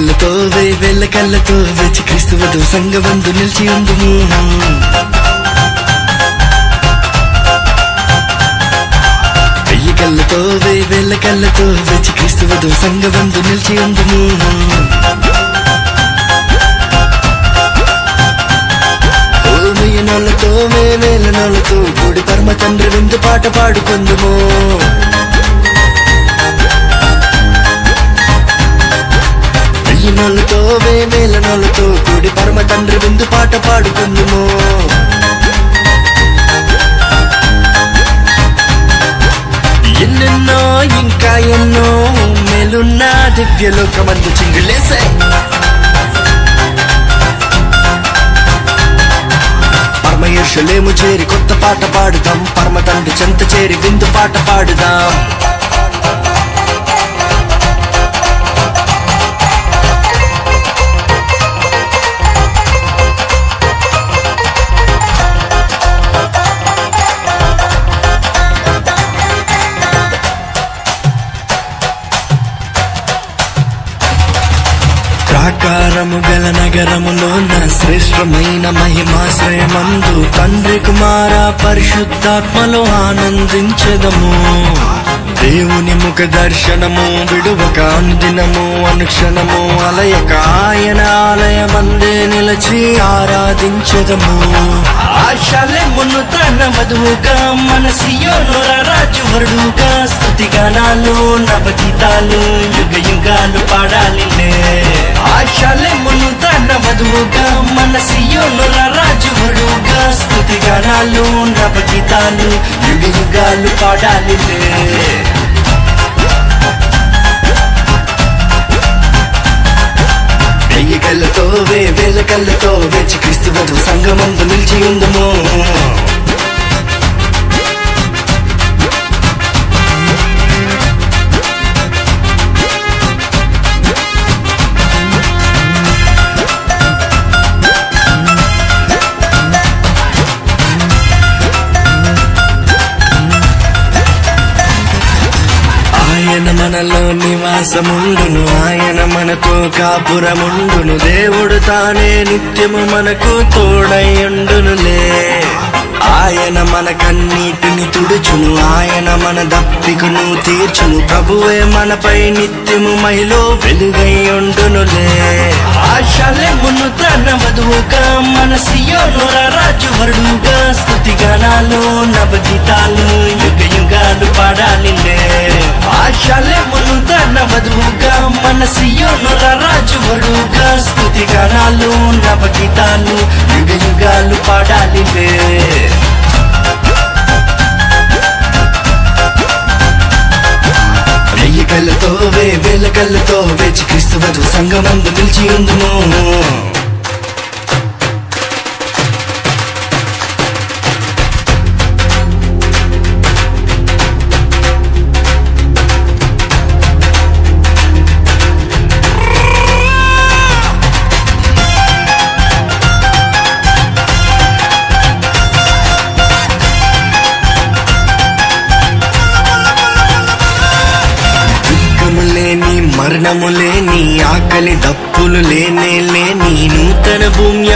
కళ్ళతో వేల కళ్ళతో వేచి క్రీస్తు వధువు సంగమందు నిలిచి ఉందుము. వెయ్యి కళ్ళతో వేల కళ్ళతో వేచి క్రీస్తు వధువు సంగమందు నిలిచి ఉందుము. నోళ్ళతో వేల నోళ్ళతో కూడి పరమ తండ్రి విందు పాట పాడుకుందుము. వెయ్యి నోళ్ళతో వేల నోళ్ళతో కూడి పరమ తండ్రి విందు పాట పాడుకుందుము. ఎన్నెన్నో ఇంకా ఎన్నో మేలున్న దివ్యలోకమందు చింగులేసే యెరూషలేము చేరి కొత్త పాట పాడుదాం. పరమ తండ్రి చెంత చేరి విందు పాట పాడుదాం. ప్రాకారము గల నగరములోన శ్రేష్టమైన మహిమాశ్రయమందు తండ్రి కుమార పరిశుద్ధాత్మలో ఆనందించదము. దేవుని ముఖ దర్శనము విడువక అనుదినము అనుక్షణము అలయక ఆయన ఆలయమందే నిలచి ఆరాధించదము. ఆశలెమును తన వధువుగా మన సియోను రాజు వరుడుగా స్తుతిగానాలు నవగీతాలు యుగ యుగాలు పాడాలిలే. ఆశలెమును తన వధువుగా మన సియోను రాజు వరుడుగా స్తుతిగానాలు నవగీతాలు యుగ యుగాలు పాడాలిలే. వెయ్యి కళ్ళతో వేల కళ్ళతో వేచి క్రీస్తు వధువు సంగమందు నిలిచి ఉందుము. ఆయన మనలో నివాసముండును, ఆయన మనతో కాపురముండును. దేవుడు తానే నిత్యము మనకు తోడయుండునులే. ఆయన మన కన్నీటిని తుడుచును, ఆయన మన దప్పికను తీర్చును. ప్రభువే మనపై నిత్యము మహిలో వెలుగై ఉండునులే. ఆశలెమును తన వధువుగా మన సియోను రాజు వరుడుగా స్తుతిగానాలు నవగీతాలు యుగ యుగాలు పాడాలిలే. ఆశలెమును తన వధువుగా మన సియోను రాజు వరుడుగా స్తుతిగానాలు నవగీతాలు యుగ యుగాలు పాడాలిలే. వెయ్యి కళ్ళతో వేల కళ్ళతో వేచి క్రీస్తు వధువు సంగమందు నిలిచి ఉందుము. మరణము లేని ఆకలి దప్పులు లేని నూతన భూమి